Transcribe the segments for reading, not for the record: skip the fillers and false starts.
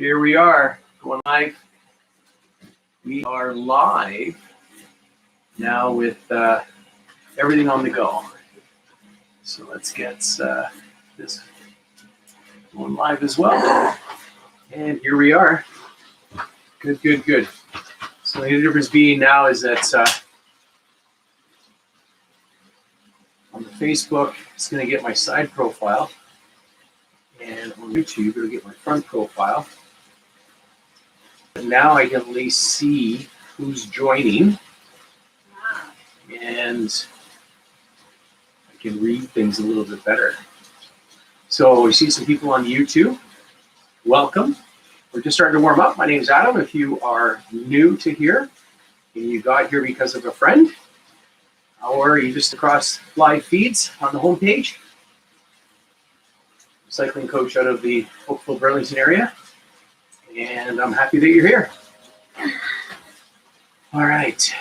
Here we are, going live. We are live now with everything on the go. So let's get this going live as well. And here we are. Good. So the difference being now is that on the Facebook, it's going to get my side profile. And on YouTube, it'll get my front profile. But now I can at least see who's joining. And I can read things a little bit better. So we see some people on YouTube. Welcome. We're just starting to warm up. My name is Adam. If you are new to here and you got here because of a friend, or you just across live feeds on the homepage, cycling coach out of the Oakville Burlington area, and I'm happy that you're here. All right.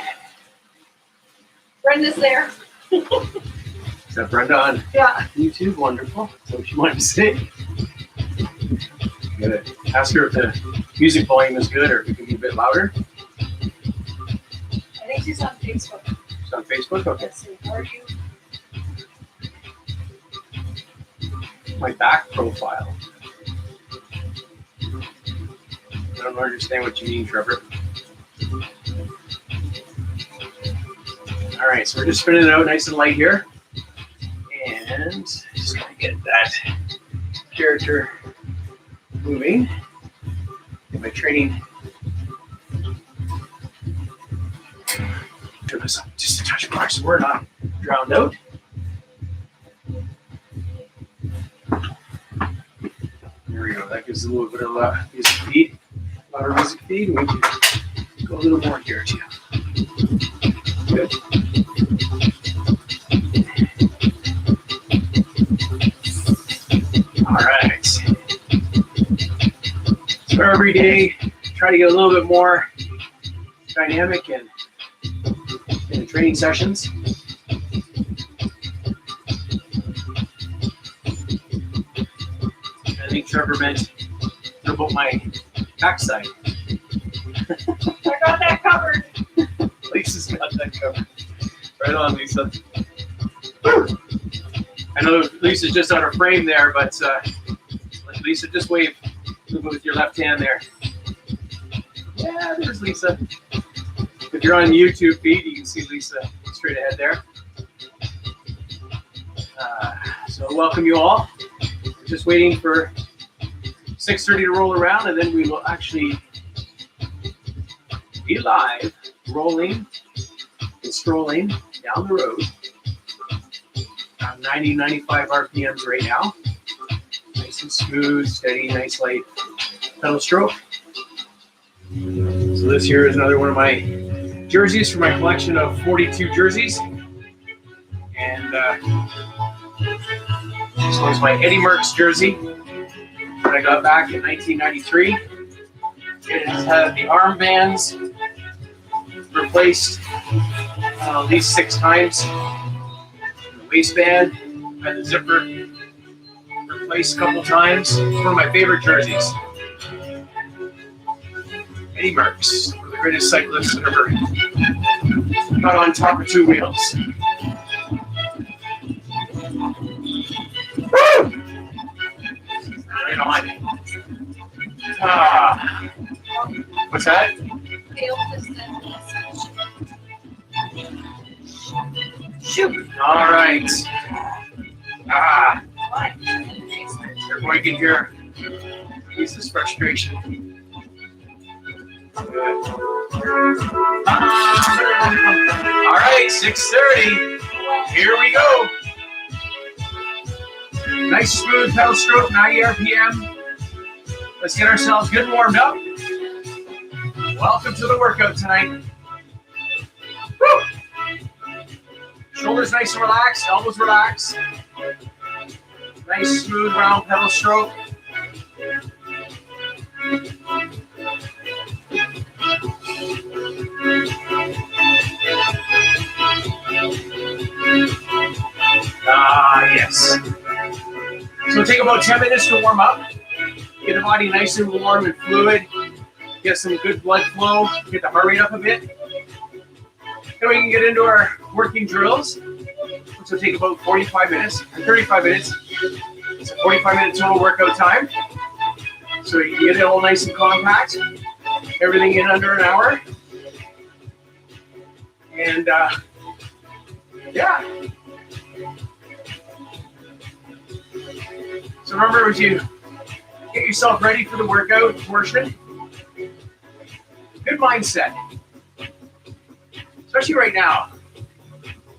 Brenda's there. Is that Brenda on YouTube? Wonderful. So what you wanted to say? I'm gonna ask her if the music volume is good or if it can be a bit louder. I think she's on Facebook. She's on Facebook? Okay. Let's see. Are you? My back profile. I don't understand what you mean, Trevor. All right, so we're just spinning it out nice and light here. And just gonna get that character moving. Get my training. Turn this up just a touch more so we're not drowned out. There we go. That gives a little bit of music feed. Louder music feed. We can go a little more here too. Good. All right. So every day, try to get a little bit more dynamic in the training sessions. I think Trevor meant about my backside. I got that covered. Lisa's got that covered. Right on, Lisa. I know Lisa's just on her frame there, but Lisa, just wave with your left hand there. Yeah, there's Lisa. If you're on the YouTube feed, you can see Lisa straight ahead there. So welcome you all. We're just waiting for 6:30 to roll around, and then we will actually be live, rolling and strolling down the road. 90, 95 RPMs right now. Nice and smooth, steady, nice light pedal stroke. So this here is another one of my jerseys from my collection of 42 jerseys. And this one's my Eddie Merckx jersey that I got back in 1993. It has had the armbands replaced at least 6 times. The waistband had the zipper replaced a couple times. It's one of my favorite jerseys. Eddie Merckx, one of the greatest cyclists that ever got on top of 2 wheels. Woo! Right on. What's that? Shoot. All right. Everybody can hear Lisa's frustration. Good. All right, 6:30. Here we go. Nice smooth pedal stroke, 90 RPM. Let's get ourselves good and warmed up. Welcome to the workout tonight. Woo! Shoulders nice and relaxed, elbows relaxed. Nice smooth round pedal stroke. Yes. So take about 10 minutes to warm up. Get body nice and warm and fluid. Get some good blood flow. Get the heart rate up a bit. Then we can get into our working drills, which will take about 45 minutes or 35 minutes. It's a 45-minute total workout time. So you can get it all nice and compact. Everything in under an hour. And yeah. So remember, as you get yourself ready for the workout portion, good mindset. Especially right now.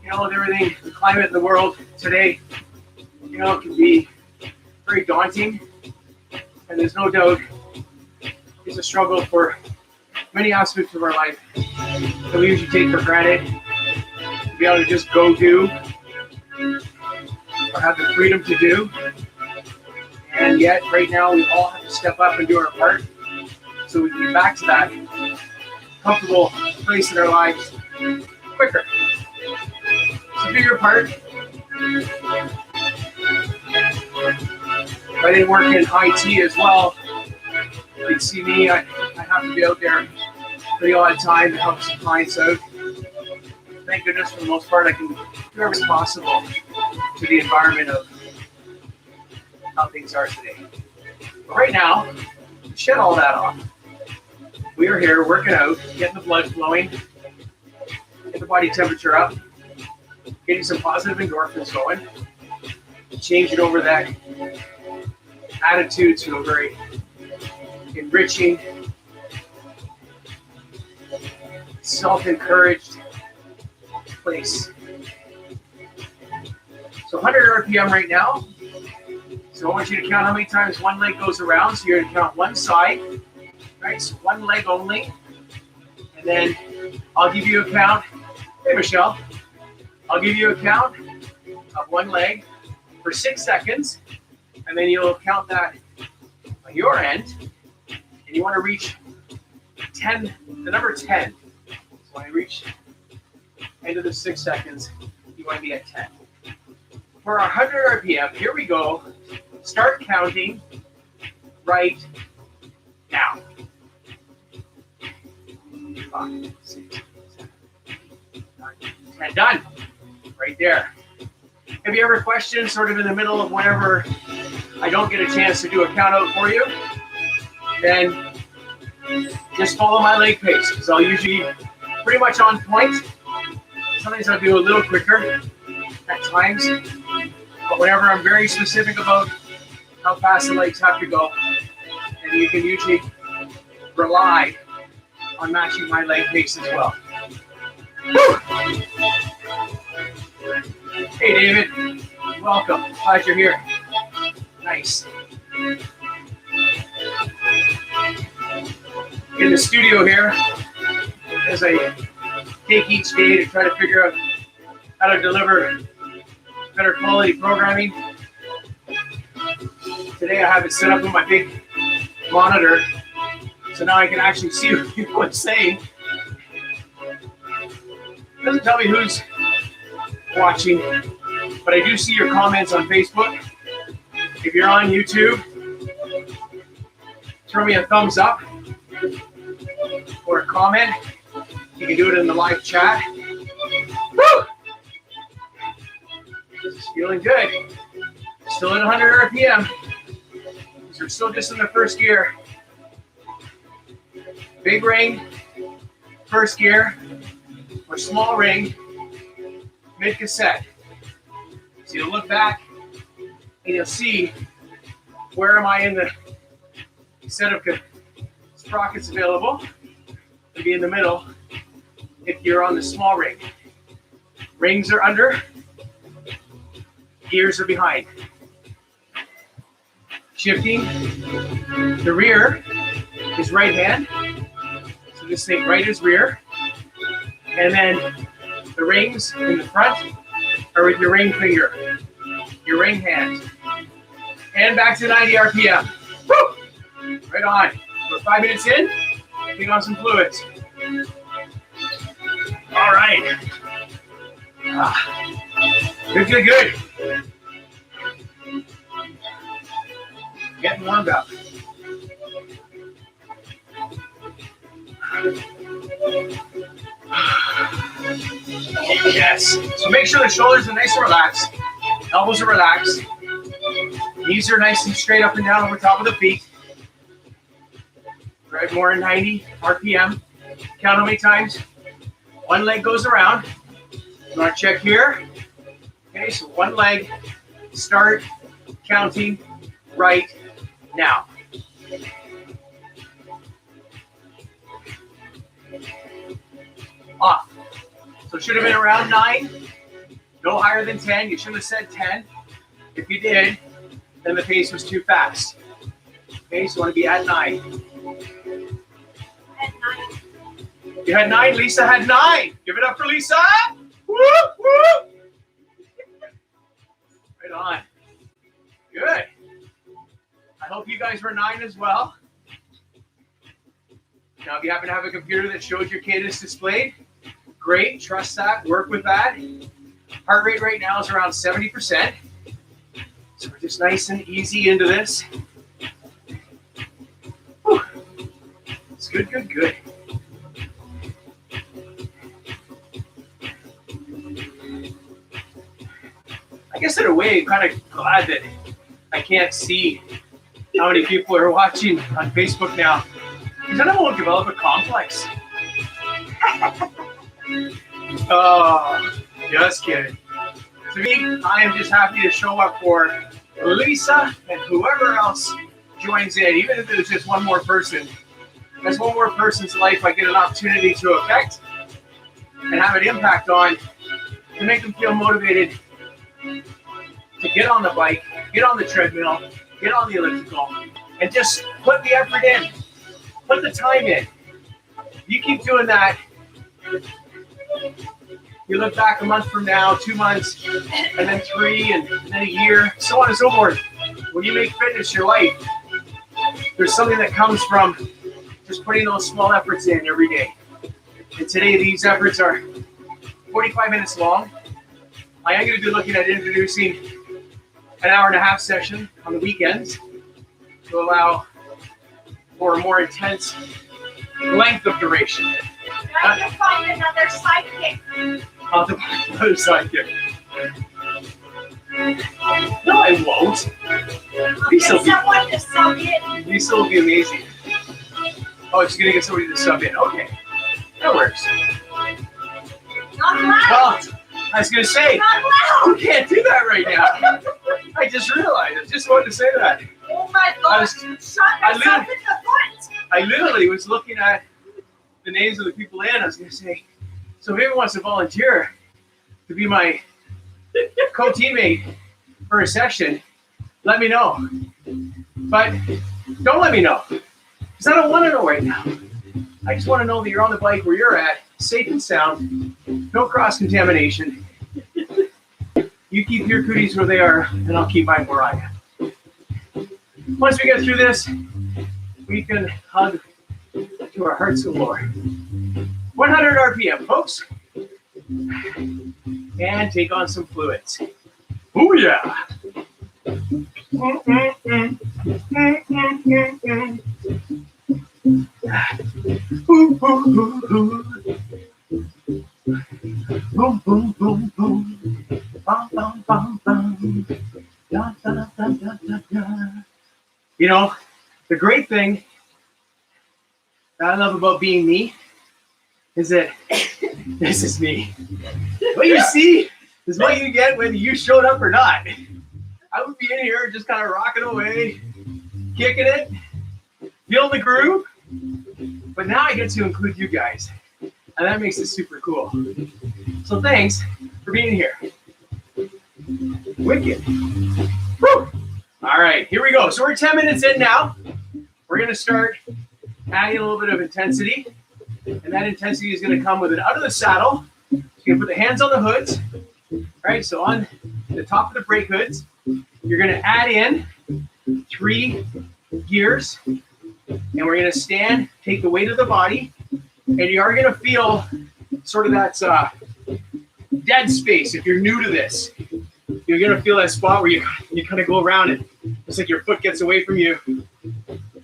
You know, with everything, the climate in the world today, you know, it can be very daunting. And there's no doubt it's a struggle for many aspects of our life that we usually take for granted. To be able to just go do or have the freedom to do. And yet, right now, we all have to step up and do our part so we can get back to that comfortable place in our lives quicker. So do your part. If I didn't work in IT as well, you'd see me, I have to be out there pretty odd time to help some clients out. Thank goodness, for the most part, I can do whatever's possible to the environment of how things are today. But right now, shed all that off. We are here working out, getting the blood flowing, get the body temperature up, getting some positive endorphins going, changing over that attitude to a very enriching, self-encouraged place. So 100 RPM right now. So I want you to count how many times one leg goes around. So you're going to count one side, right? So one leg only. And then I'll give you a count. Hey, Michelle. I'll give you a count of one leg for 6 seconds. And then you'll count that on your end. And you want to reach 10, the number 10. So when you reach end of the 6 seconds, you want to be at 10. For our 100 RPM, here we go. Start counting right now. 5, 6, 7, 8, 9, 10. Done. Right there. Have you ever questioned sort of in the middle of whenever I don't get a chance to do a count out for you? Then just follow my leg pace, because I'll usually pretty much on point. Sometimes I'll do a little quicker at times. But whenever I'm very specific about how fast the legs have to go, and you can usually rely on matching my leg pace as well. Woo! Hey, David. Welcome. Glad you're here. Nice. In the studio here, as I take each day to try to figure out how to deliver better quality programming. Today I have it set up on my big monitor, so now I can actually see what people are saying. It doesn't tell me who's watching, but I do see your comments on Facebook. If you're on YouTube, throw me a thumbs up or a comment. You can do it in the live chat. Woo! Just feeling good. Still at 100 RPM. We're still just in the first gear. Big ring, first gear, or small ring, mid cassette. So you'll look back and you'll see where am I in the set of sprockets available. To be in the middle if you're on the small ring. Rings are under, gears are behind. Shifting, the rear is right hand. So just think right is rear. And then the rings in the front are with your ring finger, your ring hand. And back to 90 RPM. Woo! Right on. We're 5 minutes in. Take on some fluids. All right. Good, good, good. Getting warmed up. Yes. So make sure the shoulders are nice and relaxed. Elbows are relaxed. Knees are nice and straight up and down over top of the feet. Right, more than 90 RPM. Count how many times one leg goes around. You want to check here? Okay, so one leg. Start counting right now. Off. So it should have been around 9. No higher than 10. You should have said 10. If you did, then the pace was too fast. Okay, so you want to be at 9. At 9. You had 9. Lisa had 9. Give it up for Lisa. Woo, woo. Right on. Good. I hope you guys were 9 as well. Now, if you happen to have a computer that shows your cadence displayed, great. Trust that. Work with that. Heart rate right now is around 70%. So we're just nice and easy into this. Whew. It's good, good, good. I guess in a way, I'm kind of glad that I can't see how many people are watching on Facebook now. Because then I won't develop a complex. Oh, just kidding. To me, I am just happy to show up for Lisa and whoever else joins in, even if it's just one more person. That's one more person's life I get an opportunity to affect and have an impact on, to make them feel motivated to get on the bike, get on the treadmill, get on the elliptical, and just put the effort in, put the time in. You keep doing that, you look back a month from now, 2 months, and then 3, and then a year, so on and so forth. When you make fitness your life, there's something that comes from just putting those small efforts in every day. And today, these efforts are 45 minutes long. I am going to be looking at introducing an hour-and-a-half session on the weekends to allow for a more intense length of duration. Now you find another sidekick. On the other side here. No, I won't. Lisa will Get someone to sub in. Lisa will be amazing. Oh, she's gonna get somebody to sub in. Okay, that works. Not loud. Well, I was gonna say, Not you loud. can't do that right now. I just realized. I just wanted to say that. Oh my I God. was- Shot I yourself in the foot. I literally was looking at the names of the people in. I was gonna say, so if anyone wants to volunteer to be my co-teammate for a session, let me know. But don't let me know, because I don't want to know right now. I just want to know that you're on the bike where you're at, safe and sound, no cross-contamination. You keep your cooties where they are, and I'll keep mine where I am. Once we get through this, we can hug to our heart's allure. 100 RPM, folks. And take on some fluids. Oh, yeah. Boom, boom, boom, boom. Bum, bum, bum, bum. Da, da, da, da, da, da. You know, the great thing that I love about being me is that this is me. What you see is what you get whether you showed up or not. I would be in here just kind of rocking away, kicking it, feeling the groove. But now I get to include you guys, and that makes it super cool. So thanks for being here. Wicked. Woo! All right, here we go. So we're 10 minutes in now. We're going to start adding a little bit of intensity. And that intensity is going to come with an out of the saddle. So you're going to put the hands on the hoods. Right, so on the top of the brake hoods, you're going to add in 3 gears. And we're going to stand, take the weight of the body. And you are going to feel sort of that dead space if you're new to this. You're going to feel that spot where you kind of go around it. It's like your foot gets away from you.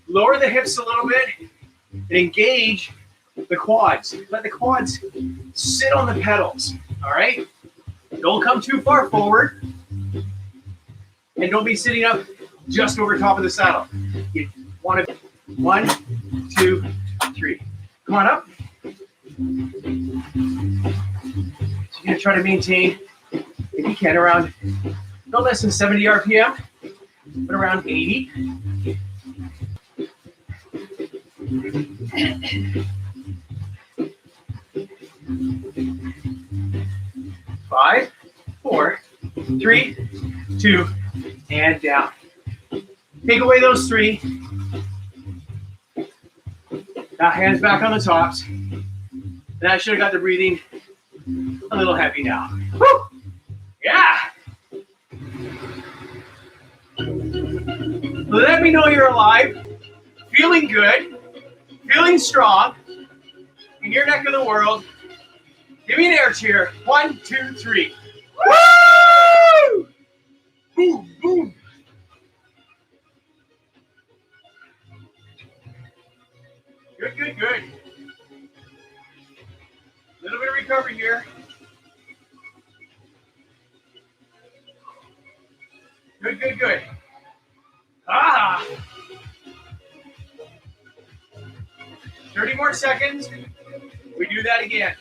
Lower the hips a little bit and engage the quads. Let the quads sit on the pedals, all right? Don't come too far forward, and don't be sitting up just over top of the saddle. You want to, 1, 2, 3. Come on up. So you're gonna try to maintain, if you can, around no less than 70 RPM, but around 80. 5, 4, 3, 2, and down. Take away those 3. Now hands back on the tops. And I should have got the breathing a little heavy now. Woo! Yeah! Let me know you're alive, feeling good, feeling strong in your neck of the world. Give me an air cheer. 1, 2, 3. Woo! Boom, boom. Good, good, good. A little bit of recovery here. Good, good, good. Ah! 30 more seconds. We do that again.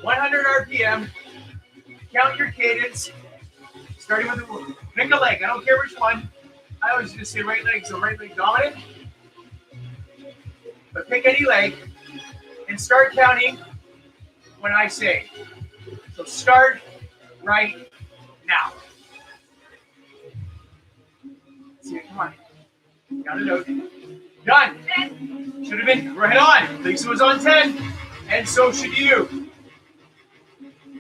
100 RPM. Count your cadence. Starting with the pick a leg. I don't care which one. I always just say right leg, so right leg dominant. But pick any leg and start counting when I say. So start right now. Let's see it. Come on. Count it out. Done. Should have been right on. Lisa was on 10, and so should you.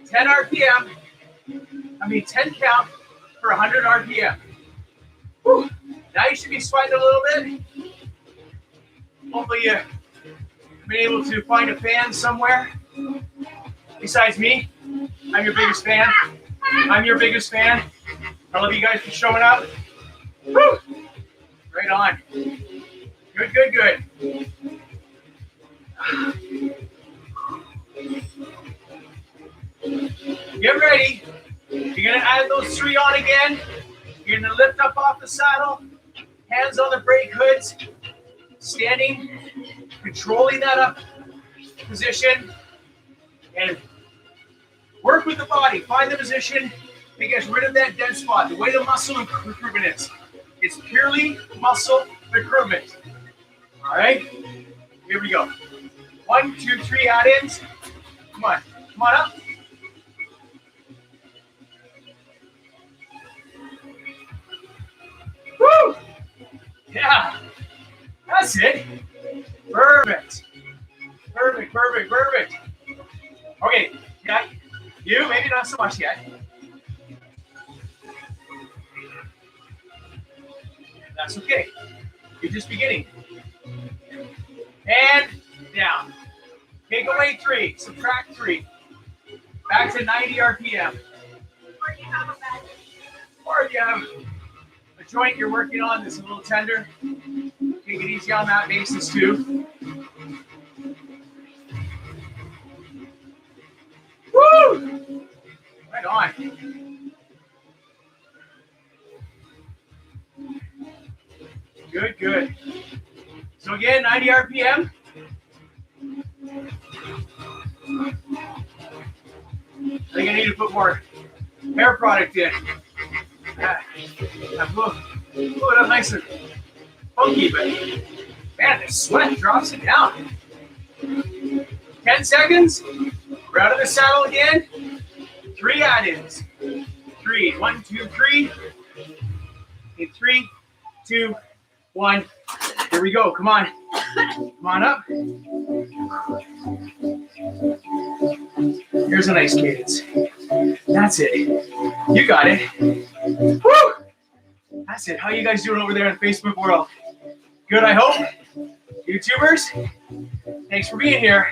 10 RPM. 10 count for 100 RPM. Whew. Now you should be sweating a little bit. Hopefully you've been able to find a fan somewhere besides me. I'm your biggest fan. I'm your biggest fan. I love you guys for showing up. Whew. Right on. Good, good, good. Get ready. You're going to add those 3 on again. You're going to lift up off the saddle. Hands on the brake hoods. Standing. Controlling that up position. And work with the body. Find the position that gets rid of that dead spot. The way the muscle recruitment is. It's purely muscle recruitment. All right? Here we go. 1, 2, 3 add-ins. Come on. Come on up. Woo! Yeah. That's it. Perfect. Perfect, perfect, perfect. Okay. Yeah. You, maybe not so much yet. That's okay. You're just beginning. And down. Take away 3. Subtract 3. Back to 90 RPM. Or if you have a joint you're working on that's a little tender, take it easy on that basis too. Woo! Right on. Good, good. So again, 90 RPM. I think I need to put more hair product in. I blew it up nice and funky, but man, the sweat drops it down. 10 seconds. We're out of the saddle again. 3 add-ins. 3. 1, 2, 3. In 3, 2, 1. Here we go. Come on. Come on up. Here's a nice cadence. That's it. You got it. Woo! That's it. How you guys doing over there in the Facebook world? Good, I hope. YouTubers, thanks for being here.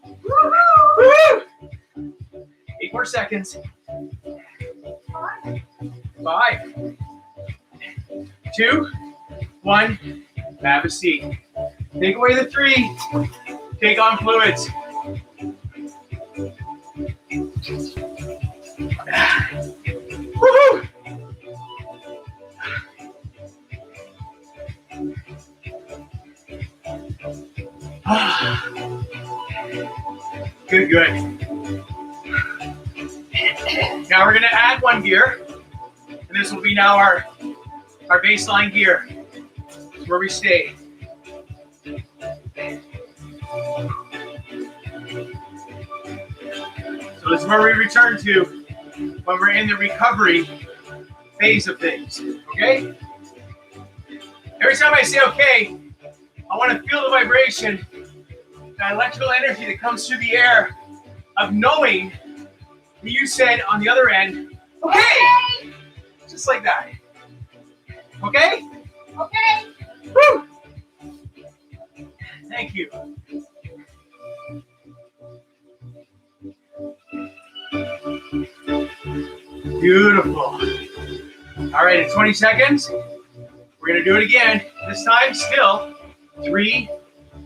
Woo-hoo! 8 more seconds. 5, 2, 1. Have a seat. Take away the 3. Take on fluids. Woohoo! Good, good. Now we're going to add 1 gear, and this will be now our baseline gear. It's where we stay. So this is where we return to when we're in the recovery phase of things, okay? Every time I say okay, I want to feel the vibration, that electrical energy that comes through the air of knowing that you said on the other end, okay! Just like that. Okay? Okay. Woo! Thank you. Beautiful. All right, in 20 seconds, we're going to do it again. This time, still 3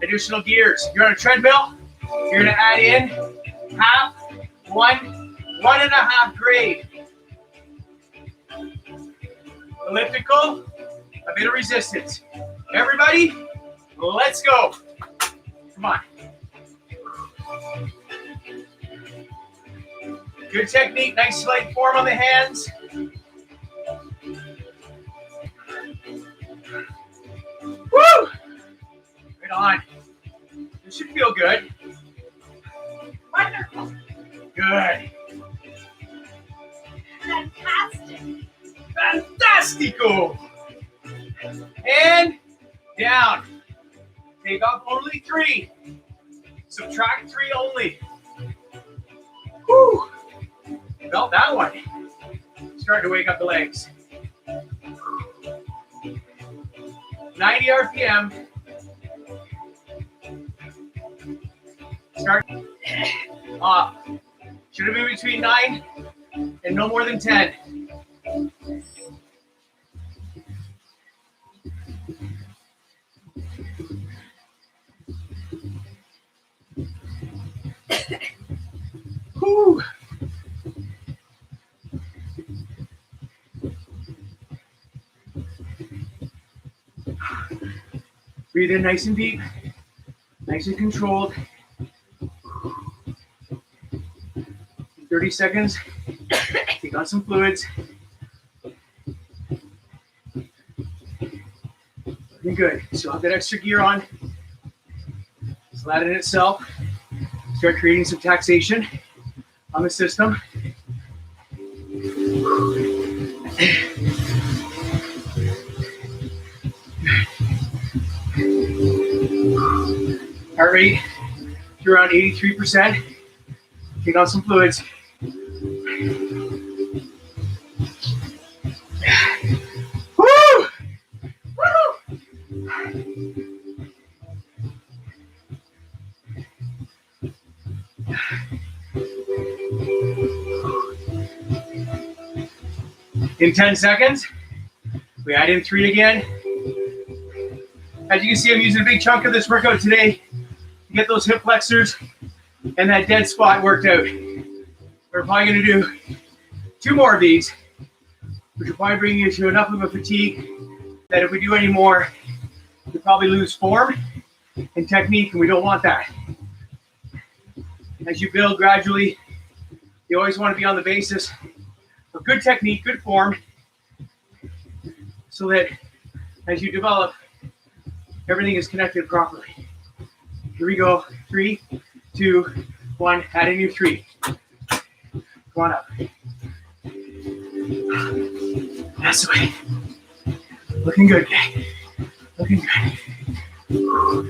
additional gears. If you're on a treadmill, you're going to add in half, 1.5 grade. Elliptical, a bit of resistance. Everybody, let's go. Come on. Good technique, nice light form on the hands. Woo! Right on. This should feel good. Wonderful. Good. Fantastic. Fantastico. And down. Take off only 3. Subtract 3 only. Woo! Felt that one. Starting to wake up the legs. 90 RPM. Start off. Should have been between 9 and no more than 10. Whew. Breathe in nice and deep, nice and controlled. 30 seconds. Take on some fluids. Looking good. Still have that extra gear on. It's that in itself. Start creating some taxation on the system. Heart rate to around 83%. Take on some fluids. Woo! Woo! In 10 seconds, we add in 3 again. As you can see, I'm using a big chunk of this workout today to get those hip flexors and that dead spot worked out. We're probably going to do 2 more of these, which will probably bring you to enough of a fatigue that if we do any more, you'll probably lose form and technique, and we don't want that. As you build gradually, you always want to be on the basis of good technique, good form, so that as you develop, everything is connected properly. Here we go. 3, 2, 1. Add in your 3. Come on up. That's the way. Looking good, gang. Looking good. Good.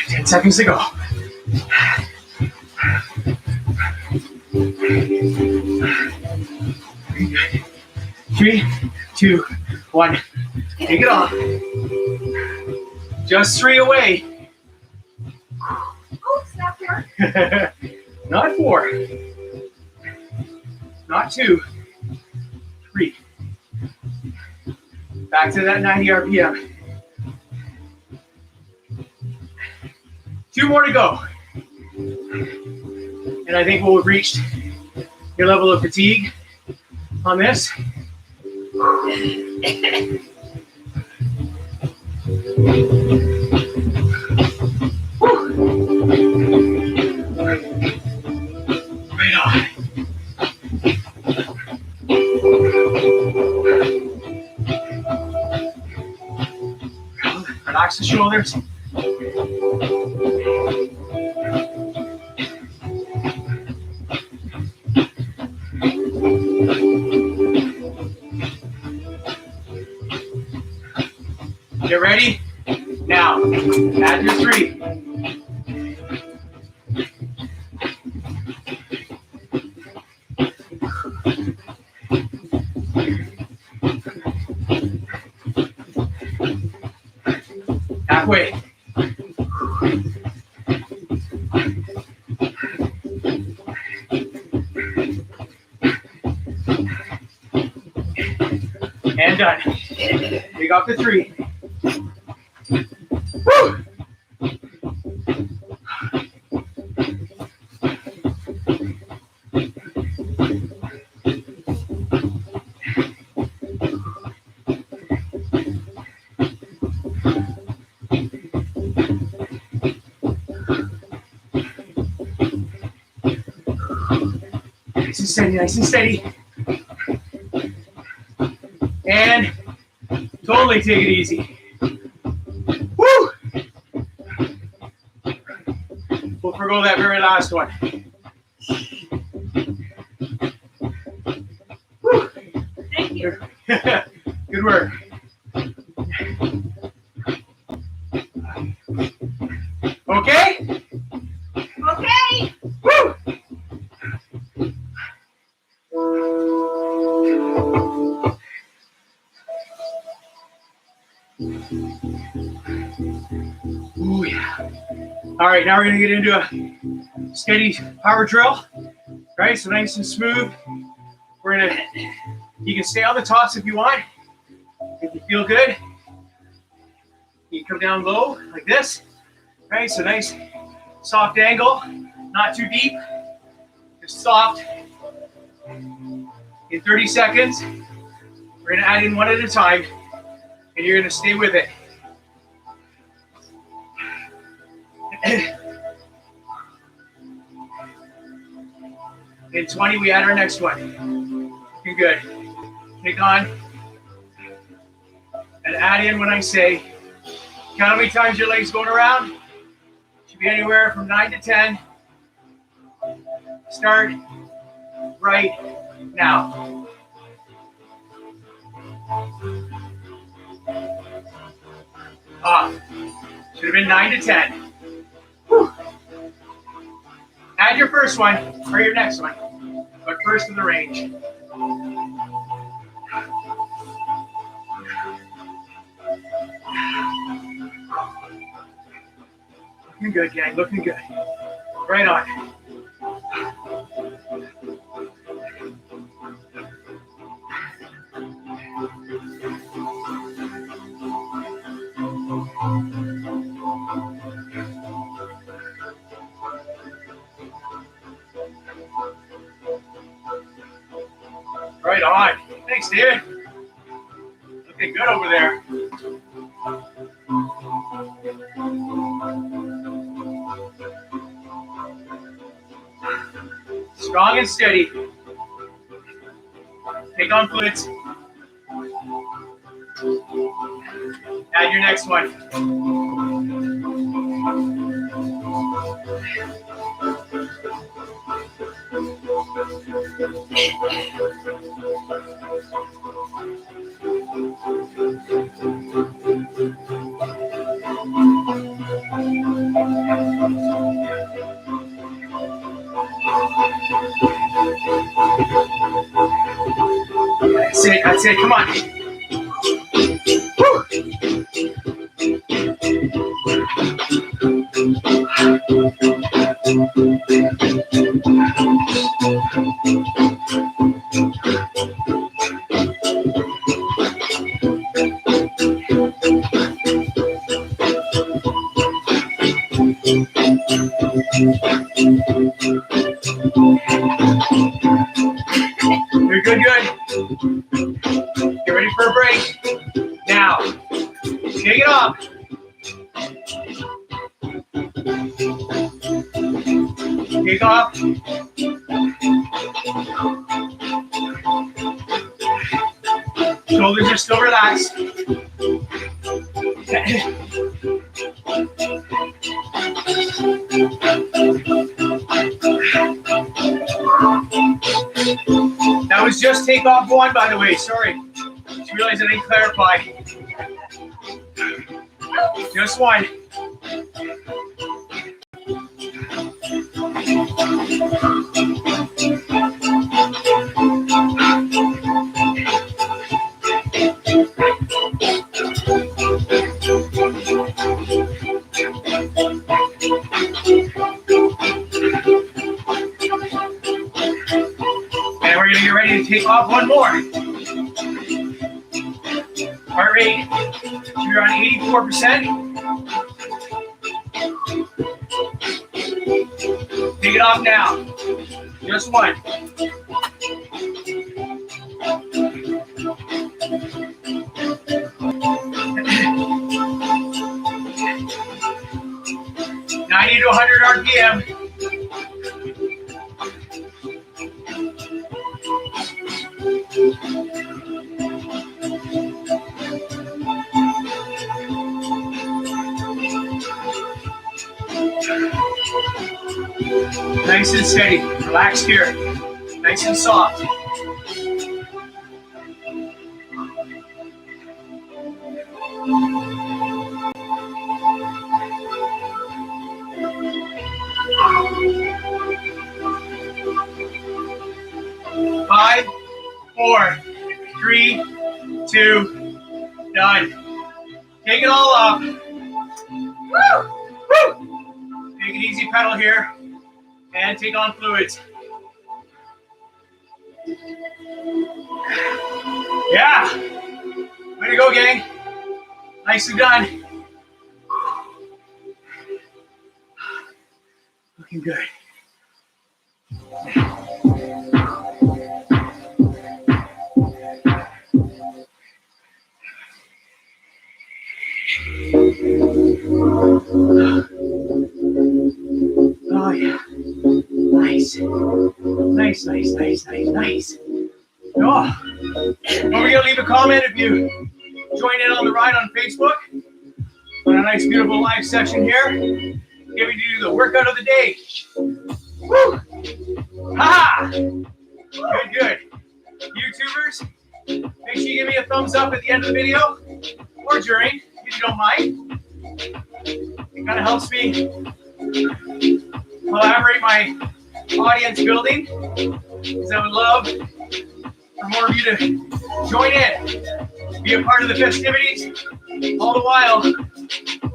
10 seconds to go. Very good. 3, 2, 1. Take it off. Just 3 away. Oops, not 4. Not 4. not 2, 3. Back to that 90 RPM. 2 more to go. And I think we'll have reached your level of fatigue on this. Right on. Relax the shoulders. Get ready? Now, add your 3. Halfway. And done. We got the 3. Woo! Nice and steady, nice and steady. And totally take it easy. Woo! We'll forgo that very last one. Woo! Thank you. Good work. Okay? Okay. Woo! Ooh, yeah. All right, now we're going to get into a steady power drill. Right, so nice and smooth. We're going to, you can stay on the tops if you want. If you feel good. You can come down low like this. Right, so nice soft angle, not too deep, just soft. In 30 seconds, we're going to add in 1 at a time, and you're going to stay with it. In 20, we add our next one. Looking good. Take on and add in when I say, count how many times your legs going around. Should be anywhere from 9 to 10. Start right now. Should have been 9 to 10. Whew. Add your first one or your next one, but first in the range. Looking good, gang. Looking good. Right on. Right on. Thanks, David. Looking good over there. Strong and steady. Take on fluids. Add your next one. That's it, come on. Woo. Good, good, good. Get ready for a break. Now, shake it off. Take off. Shoulders are still relaxed. That was just take off one, by the way. Sorry. Just realized I didn't clarify. Just one. And we're gonna get ready to take off one more. Heart rate, you're on 84%. Take it off now. Just one. $90 to 100 RPM. Nice and steady. Relaxed here. Nice and soft. Five, 4, 3, 2, done. Take it all off. Woo! Woo! Take an easy pedal here and take on fluids. Yeah. Way to go, gang. Nicely done. Looking good. Oh yeah. Nice. Nice, nice, nice, nice, nice. Oh. Don't forget to leave a comment if you join in on the ride on Facebook. On a nice, beautiful live session here. Giving you the workout of the day. Woo! Ha! Good, good. YouTubers, make sure you give me a thumbs up at the end of the video or during, if you don't mind. It kind of helps me collaborate my audience building, because I would love for more of you to join in, be a part of the festivities, all the while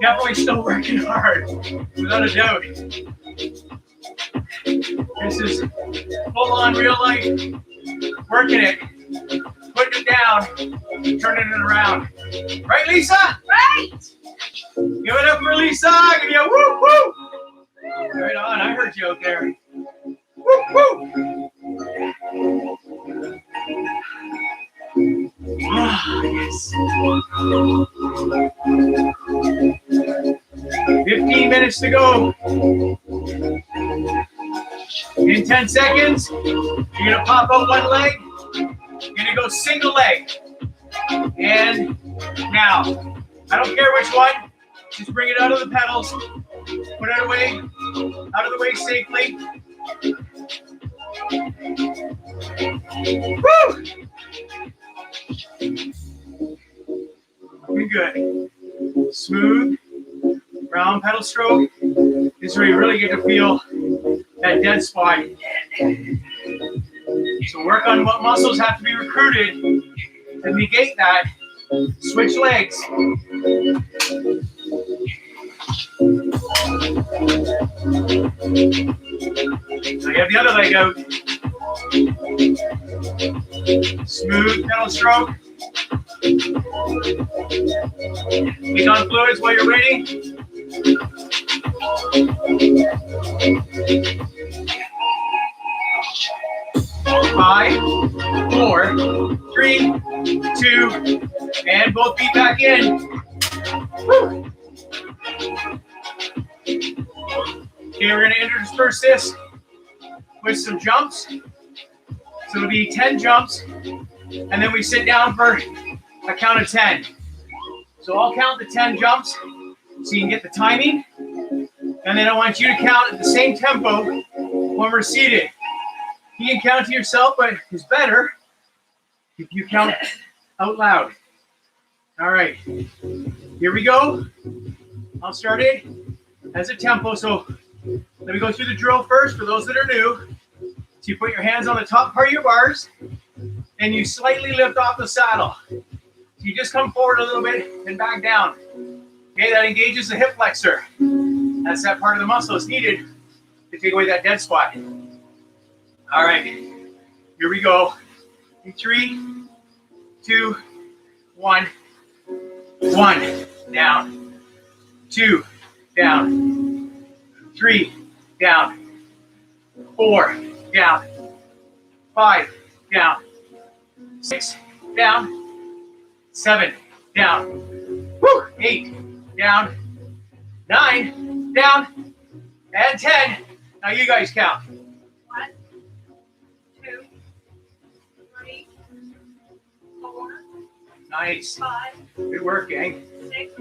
definitely still working hard, without a doubt. This is full-on real life, working it, putting it down, turning it around. Right, Lisa? Right. Give it up for Lisa. Give you a woo woo. Right on. I heard you out there. Woo woo. Ah, yes. 15 minutes to go. In 10 seconds, you're gonna pop out one leg. You're gonna go single leg. And now, I don't care which one. Just bring it out of the pedals. Put it away, out of the way safely. Woo! Looking good. Smooth, round pedal stroke. This is where you really get to feel that dead spot. So work on what muscles have to be recruited to negate that. Switch legs. So you have the other leg out. Smooth pedal stroke. Take on fluids while you're waiting. 5, 4, 3, 2, and both feet back in. Woo. Okay, we're gonna intersperse this with some jumps. So it'll be 10 jumps, and then we sit down for a count of 10. So I'll count the 10 jumps so you can get the timing, and then I want you to count at the same tempo when we're seated. You can count to yourself, but it's better if you count out loud. All right, here we go. I'll start it as a tempo. So let me go through the drill first for those that are new. So you put your hands on the top part of your bars, and you slightly lift off the saddle. So you just come forward a little bit and back down. Okay, that engages the hip flexor. That's that part of the muscle that's needed to take away that dead squat. All right, here we go. In 3, 2, 1. 1, down. 2, down. 3, down. 4, down. 5, down. 6, down. 7, down. Woo! 8, down. 9, down. And 10. Now you guys count. 1, 2, 3, 4, Nice. 5, Good work, gang. 6,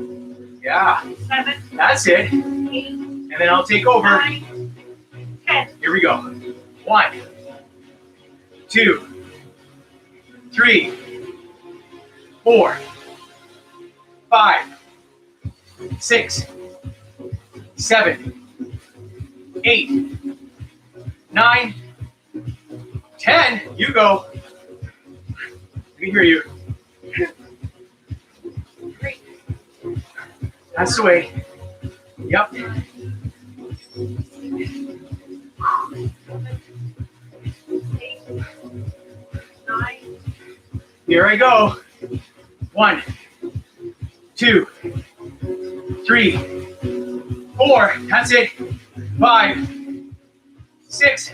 Yeah, 7, that's it. 8, And then I'll take over. 9, 10. Here we go. 1, 2, 3, 4, 5, 6, 7, 8, 9, 10. You go. Let me hear you. 3, That's the way. Yep. 8, 9, Here I go. 1, 2, 3, 4. That's it. 5, 6,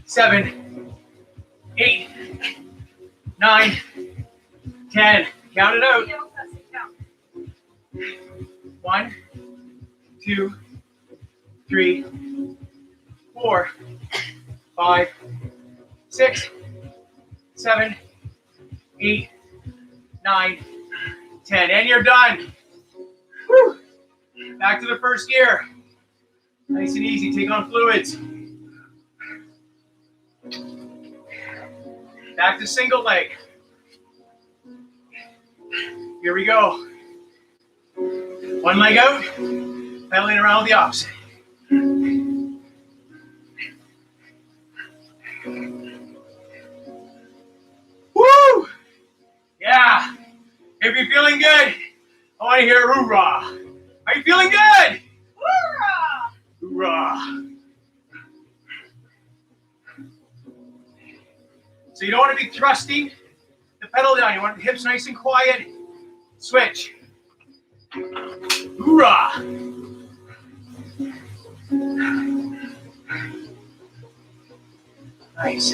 7, 8, 9, 10. Count it out. 1, 2, 3, 4, 5, 6, 7, 8, 9, 10. And you're done. Woo. Back to the first gear. Nice and easy. Take on fluids. Back to single leg. Here we go. One leg out, pedaling around with the opposite. Woo! Yeah. If you're feeling good, I want to hear hoorah. Are you feeling good? Hoorah! Hoorah. So you don't want to be thrusting the pedal down. You want the hips nice and quiet. Switch. Hoorah! Nice.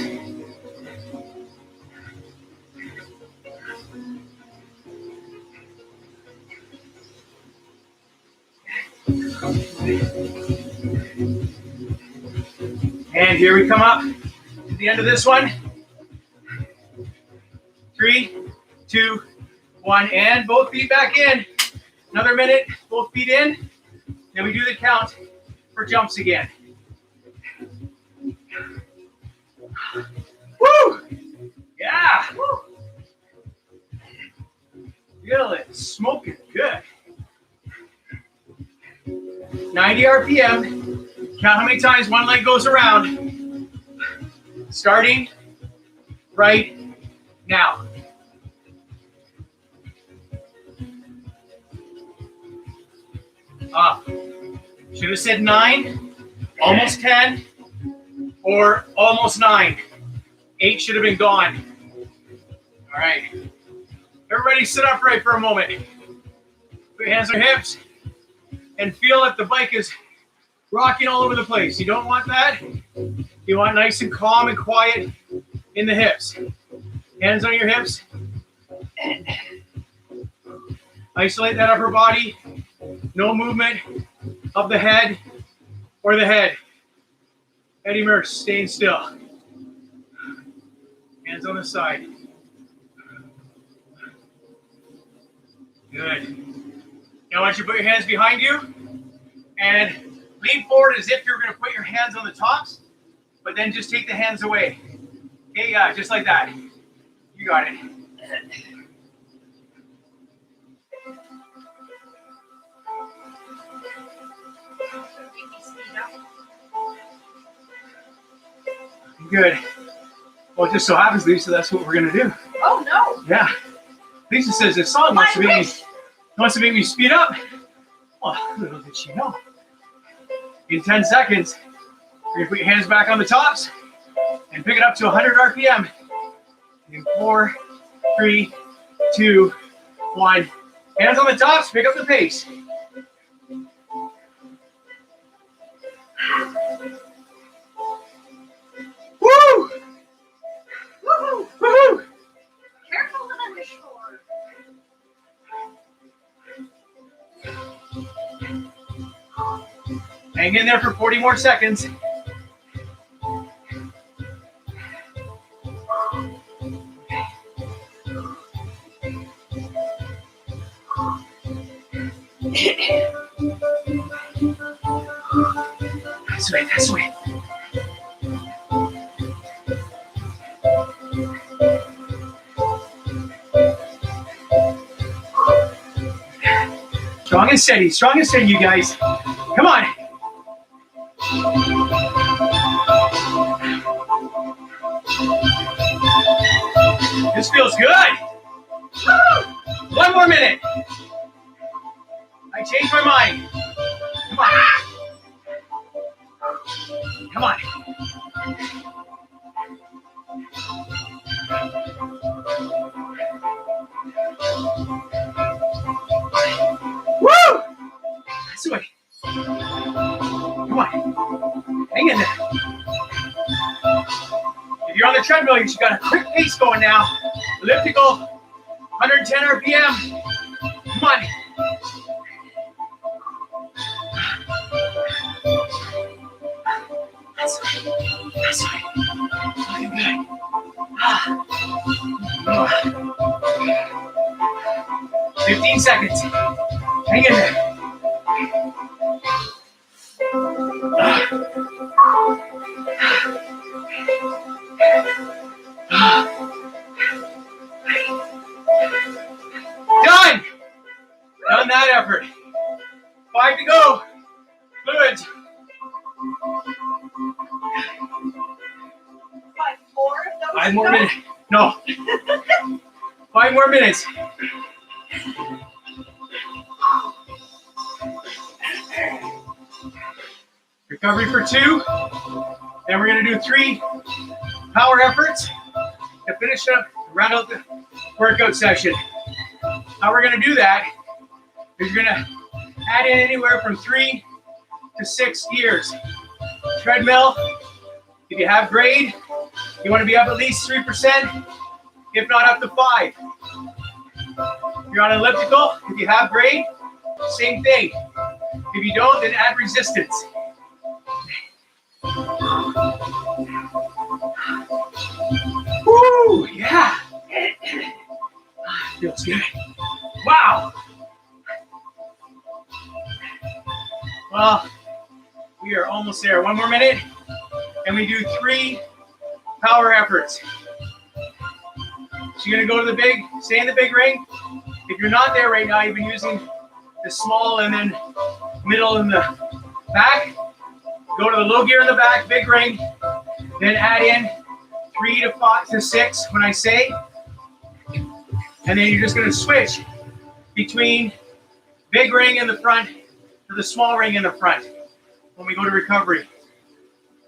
And here we come up to the end of this one. 3, 2, 1, and both feet back in. Another minute, both feet in. Then we do the count for jumps again. Woo! Yeah! Woo! Feel it, smoking good. 90 RPM. Count how many times one leg goes around. Starting right now. Up. Should have said 9, almost 10, or almost 9. 8 should have been gone. All right. Everybody sit upright for a moment. Put your hands on your hips and feel that the bike is rocking all over the place. You don't want that. You want nice and calm and quiet in the hips. Hands on your hips. Isolate that upper body. No movement of the head or the head. Eddie Merckx, staying still. Hands on the side. Good. Now I want you to put your hands behind you and lean forward as if you're going to put your hands on the tops, but then just take the hands away. Okay, yeah, just like that. You got it. Good. Well, it just so happens, Lisa, that's what we're going to do. Oh, no. Yeah. Lisa says this song wants to make me speed up. Well, little did she know. In 10 seconds, you're going to put your hands back on the tops and pick it up to 100 RPM. In 4, 3, 2, 1. Hands on the tops, pick up the pace. Woo! Woohoo! Woohoo! Careful with the shore. Hang in there for 40 more seconds. That's right, that's right. Strong and steady, you guys. Come on. This feels good. Woo! 1 more minute. I changed my mind. Come on. Come on. Woo! That's the way. Come on. Hang in there. If you're on the treadmill, you got a quick pace going now. Elliptical, 110 RPM. Come on. That's right. That's right. Looking good. 15 seconds. Hang in there. Done! Done that effort. 5 to go. Fluids. 4 of those. 5 more minutes. No. 5 more minutes. Recovery for 2. Then we're going to do 3 power efforts to finish up, round out the workout session. How we're going to do that is you're going to add in anywhere from 3 to 6 gears. Treadmill, if you have grade, you want to be up at least 3%, if not up to 5. If you're on elliptical, if you have grade, same thing. If you don't, then add resistance. Woo! Yeah! Feels good. Wow! Well, we are almost there. 1 more minute, and we do 3 power efforts. So you're gonna go to the big, stay in the big ring. If you're not there right now, you've been using the small and then middle and the back. Go to the low gear in the back, big ring, then add in 3 to 5 to 6 when I say, and then you're just gonna switch between big ring in the front to the small ring in the front when we go to recovery.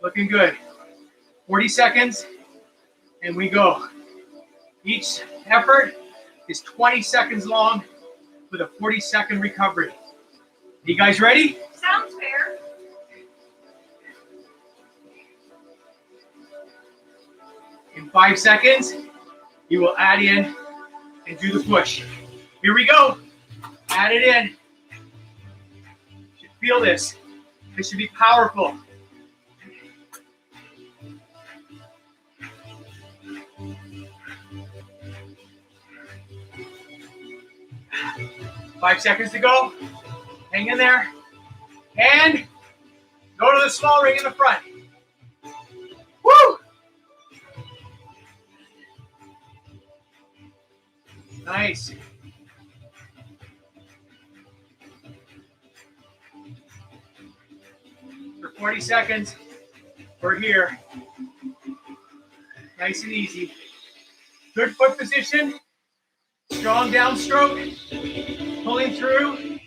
Looking good. 40 seconds, and we go. Each effort is 20 seconds long with a 40-second recovery. You guys ready? Sounds fair. In 5 seconds, you will add in and do the push. Here we go. Add it in. You should feel this. This should be powerful. Five seconds to go. Hang in there. And go to the small ring in the front. Woo! Nice. For 40 seconds, we're here. Nice and easy. Good foot position. Strong downstroke. Pulling through.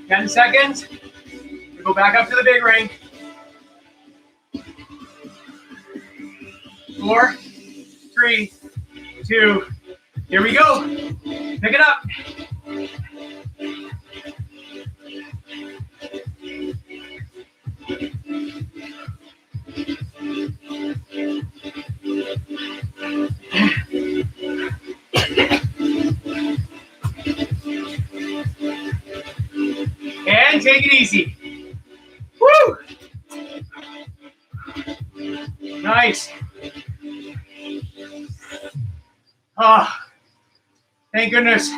10 seconds. We go back up to the big ring. 4, 3, 2, here we go. Pick it up. And take it easy. Woo! Nice. Ah, thank goodness.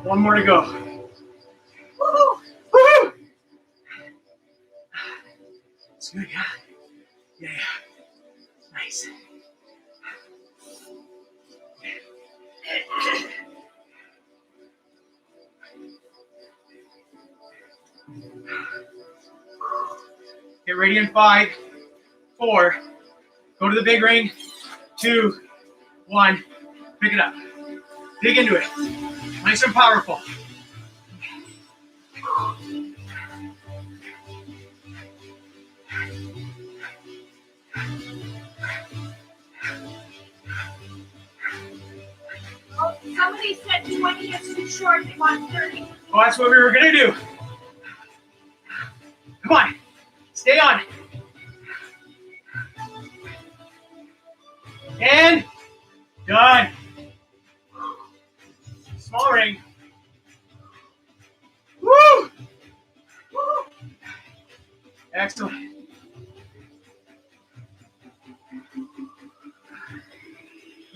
One more to go. Woo! Woo! It's good, yeah? Yeah. Nice. Get ready in 5, 4. Go to the big ring. 2, 1. Pick it up. Dig into it. Nice and powerful. Oh, somebody said 20 is too short. They want 30. Well, that's what we were going to do. Come on. Stay on it. And done. Small ring. Woo! Woo! Excellent.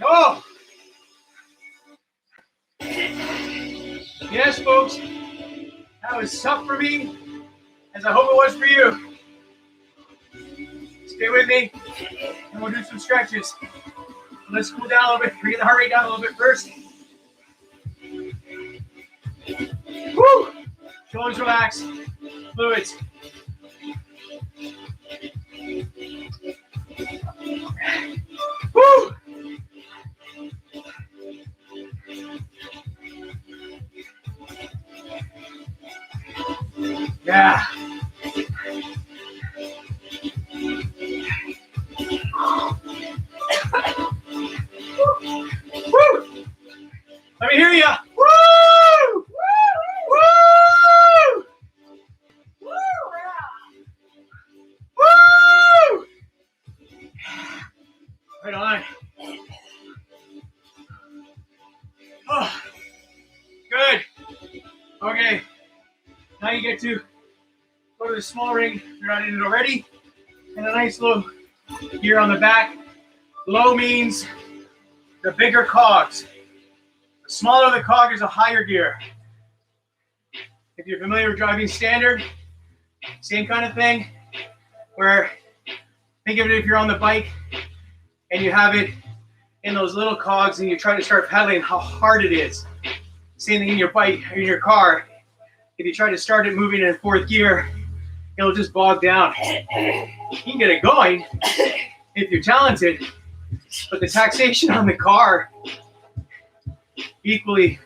Oh! Yes, folks. That was tough for me, as I hope it was for you. Stay with me, and we'll do some stretches. Let's cool down a little bit. Bring the heart rate down a little bit first. Woo! Shoulders relax. Fluids. Woo! Yeah. Woo! Let me hear you. Woo! Woo! Woo! Woo! Right on. Oh, good. Okay. Now you get to go to the small ring. If you're not in it already. And a nice low gear on the back. Low means the bigger cogs. The smaller the cog is a higher gear. If you're familiar with driving standard, same kind of thing, where think of it if you're on the bike and you have it in those little cogs and you try to start pedaling, how hard it is. Same thing in your bike, in your car. If you try to start it moving in fourth gear, it'll just bog down. You can get it going if you're talented, but the taxation on the car, equally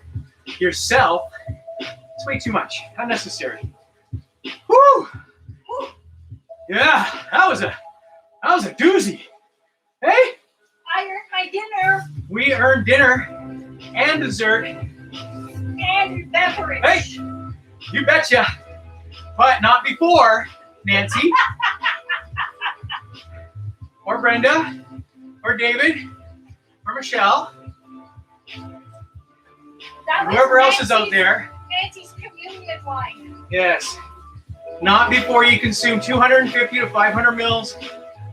yourself, it's way too much. Unnecessary. Woo! Yeah, that was a doozy. Hey? I earned my dinner We earned dinner and dessert. and beverage. Hey, you betcha. But not before, Nancy. or Brenda, or David, or Michelle, That was whoever else is out Nancy's- there. Nancy's communion wine. Yes. Not before you consume 250 to 500 mils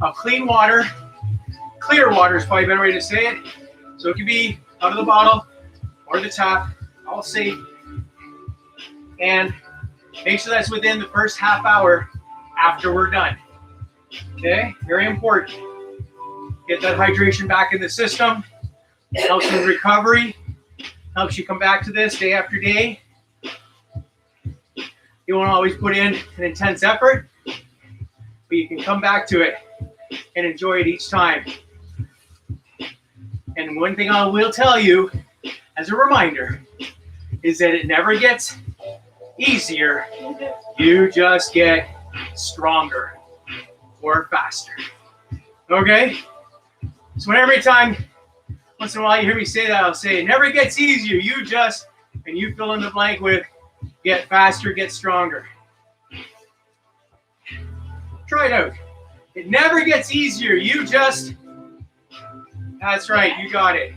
of clean water. Clear water is probably a better way to say it. So it could be out of the bottle or the tap, all safe. And make sure that's within the first half hour after we're done. Okay, very important. Get that hydration back in the system. Helps with recovery. Helps you come back to this day after day. You won't always put in an intense effort, but you can come back to it and enjoy it each time. And one thing I will tell you as a reminder is that it never gets easier. You just get stronger or faster. Okay? So every time, once in a while you hear me say that, I'll say it never gets easier. You just, and you fill in the blank with get faster, get stronger. Try it out. It never gets easier. You just, that's right, you got it.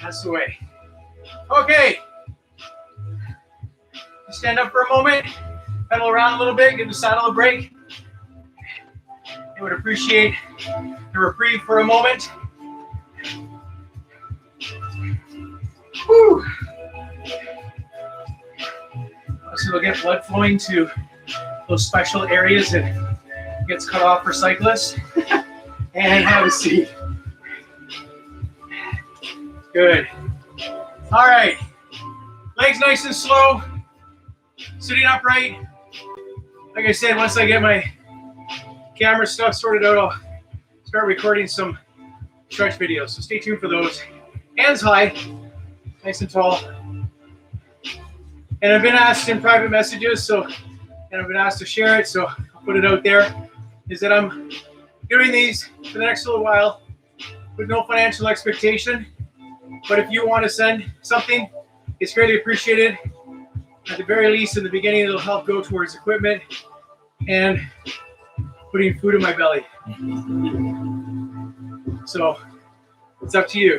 That's the way. Okay. Stand up for a moment, pedal around a little bit, give the saddle a break. I would appreciate the reprieve for a moment. Whew. So we'll get blood flowing to those special areas that gets cut off for cyclists. And have a seat. Good. All right. Legs nice and slow. Sitting upright. Like I said, once I get my camera stuff sorted out, I'll start recording some stretch videos. So stay tuned for those. Hands high, nice and tall. And I've been asked in private messages, and I've been asked to share it, so I'll put it out there, is that I'm doing these for the next little while with no financial expectation. But if you want to send something, it's greatly appreciated. At the very least, in the beginning, it'll help go towards equipment and putting food in my belly. So it's up to you.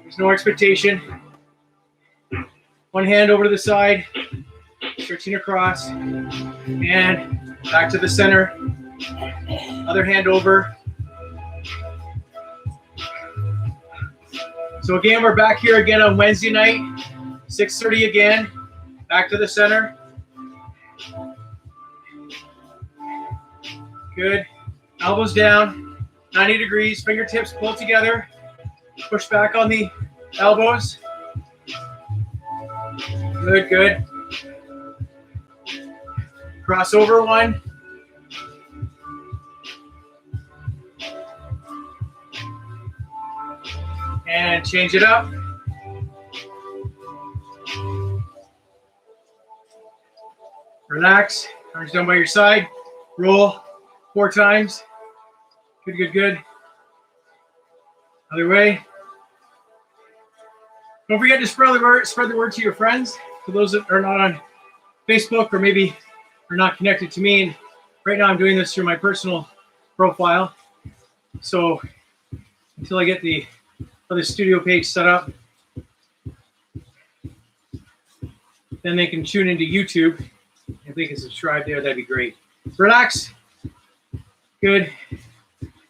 There's no expectation. One hand over to the side, stretching across, and back to the center. Other hand over. So again, we're back here again on Wednesday night, 6:30 again. Back to the center. Good. Elbows down, 90 degrees, fingertips pulled together. Push back on the elbows. Good, good. Cross over one. And change it up. Relax. Arms down by your side. Roll 4 times. Good, good, good. Other way. Don't forget to spread the word to your friends. For those that are not on Facebook or maybe are not connected to me. And right now I'm doing this through my personal profile. So until I get the other studio page set up, then they can tune into YouTube. If they can subscribe there, that'd be great. Relax. Good.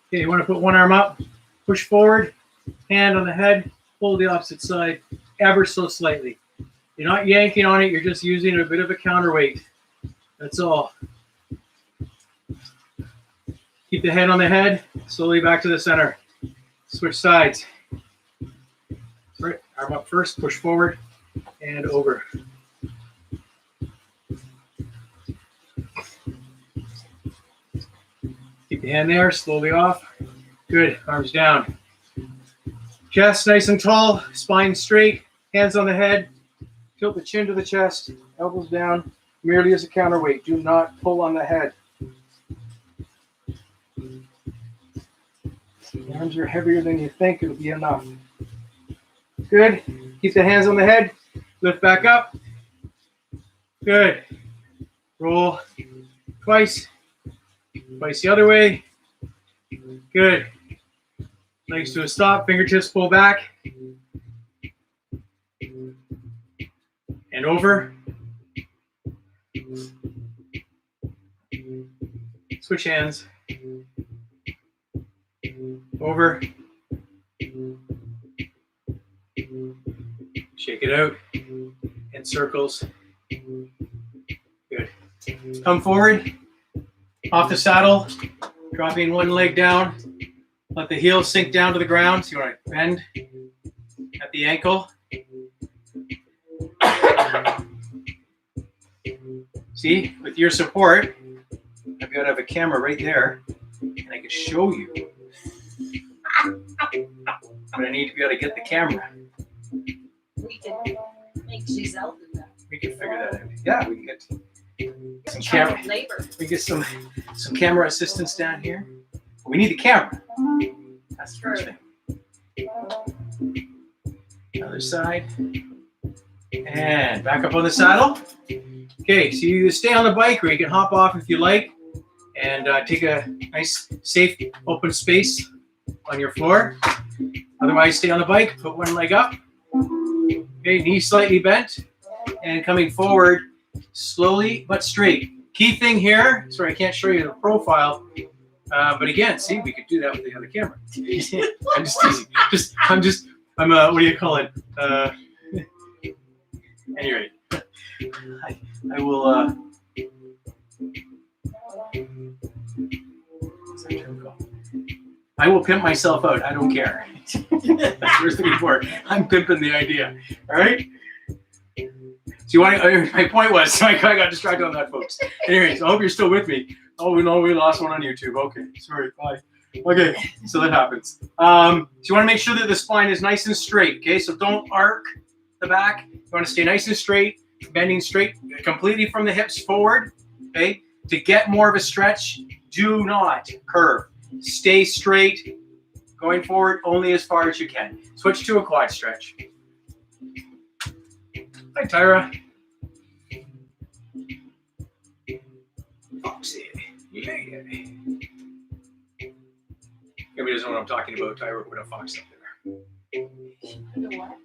Okay, you want to put one arm up, push forward, hand on the head, pull the opposite side ever so slightly. You're not yanking on it, you're just using a bit of a counterweight. That's all. Keep the hand on the head, slowly back to the center. Switch sides. Right, arm up first, push forward, and over. Keep the hand there, slowly off. Good, arms down. Chest nice and tall, spine straight, hands on the head. Tilt the chin to the chest, elbows down, merely as a counterweight. Do not pull on the head. The arms are heavier than you think, it'll be enough. Good, keep the hands on the head, lift back up. Good, roll twice. Twice the other way. Good. Legs to a stop, fingertips pull back. And over. Switch hands. Over. Shake it out. In circles. Good. Come forward. Off the saddle. Dropping one leg down. Let the heel sink down to the ground. So you want to bend at the ankle. See, with your support, I've got to have a camera right there, and I can show you. But I need to be able to get the camera. We can make Giselle do that. We can figure that out. Yeah, we can get some camera. Child labor. We get some camera assistance down here. We need the camera. That's the first thing. Other side. And back up on the saddle. Okay, so you stay on the bike or you can hop off if you like and take a nice, safe, open space on your floor. Otherwise, stay on the bike, put one leg up. Okay, knees slightly bent and coming forward slowly but straight. Key thing here, sorry, I can't show you the profile, but again, see, we could do that with the other camera. I'm just teasing. I'm what do you call it? Anyway, I will, I will pimp myself out. I don't care. That's what I was looking for. I'm pimping the idea. All right? So you want to, my point was, I got distracted on that, folks. Anyways, I hope you're still with me. Oh, no, we lost one on YouTube. Okay, sorry, bye. Okay, so that happens. So you want to make sure that the spine is nice and straight, okay? So don't arc the back. You want to stay nice and straight, bending straight completely from the hips forward, okay? To get more of a stretch, do not curve. Stay straight, going forward only as far as you can. Switch to a quad stretch. Hi, Tyra. Foxy. Yeah. Nobody doesn't know what I'm talking about. Tyra put a fox up there. The what?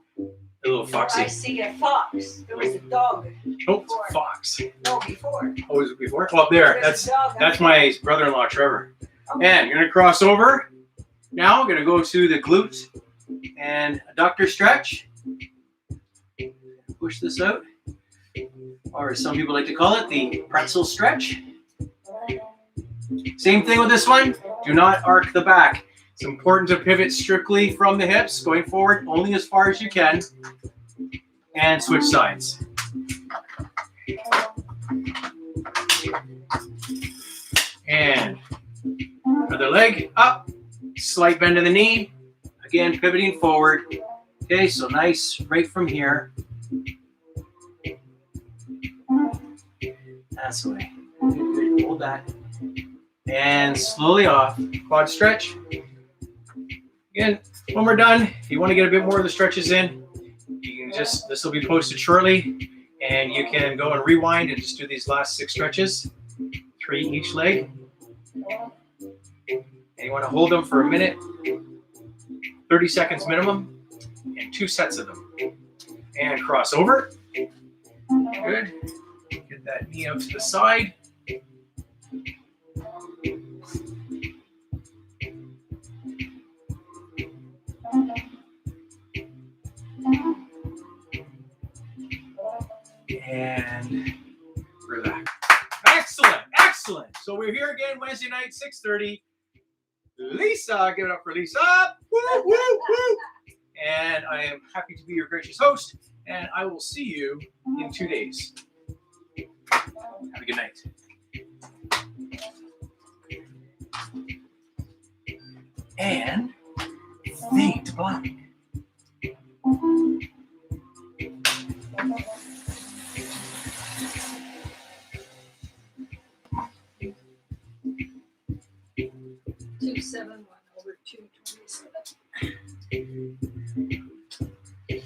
A little foxy. I see a fox. There was a dog. Oh, before. fox. No, before. Oh, was it before? Oh, up there. There's a dog That's up there. my brother-in-law, Trevor. Okay. And you're gonna cross over. Now we're gonna go to the glute and adductor stretch. Push this out, or as some people like to call it, the pretzel stretch. Same thing with this one. Do not arc the back. It's important to pivot strictly from the hips, going forward only as far as you can, and switch sides. And other leg up, slight bend of the knee, again pivoting forward. Okay, so nice right from here. That's the way. Good, good. Hold that. And slowly off. Quad stretch. Again, when we're done, if you want to get a bit more of the stretches in, you can just, this will be posted shortly, and you can go and rewind and just do these last 6 stretches, 3 each leg. And you want to hold them for a minute, 30 seconds minimum, and 2 sets of them. And cross over. Good. Get that knee out to the side. And relax. Excellent, excellent. So we're here again Wednesday night, 6:30. Lisa, give it up for Lisa. Woo, woo, woo. And I am happy to be your gracious host, and I will see you in 2 days. Have a good night. And fade to black. $271 over $227.